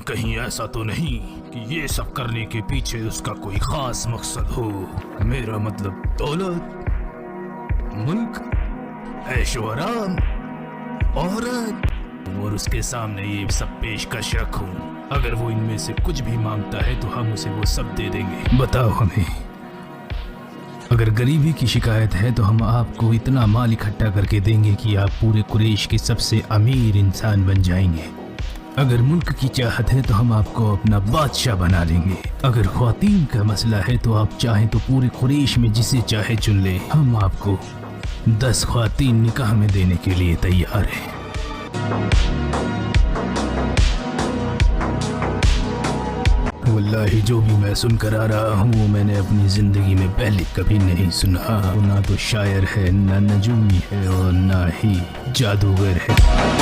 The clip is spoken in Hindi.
कहीं ऐसा तो नहीं कि ये सब करने के पीछे उसका कोई खास मकसद हो। मेरा मतलब दौलत, मुल्क, ऐशो आराम, औरत और उसके सामने ये सब पेशकश रखूं। अगर वो इनमें से कुछ भी मांगता है तो हम उसे वो सब दे देंगे। बताओ हमें, अगर गरीबी की शिकायत है तो हम आपको इतना माल इकट्ठा करके देंगे कि आप पूरे कुरैश के सबसे अमीर इंसान बन जाएंगे। अगर मुल्क की चाहत है तो हम आपको अपना बादशाह बना देंगे। अगर ख्वातीन का मसला है तो आप चाहें तो पूरे कुरैश में जिसे चाहे चुन ले। हम आपको 10 ख्वातीन निकाह में देने के लिए तैयार हैं। वल्लाही जो भी मैं सुनकर आ रहा हूँ वो मैंने अपनी जिंदगी में पहले कभी नहीं सुना। ना तो शायर है, ना नजूमी है और ना ही जादूगर है।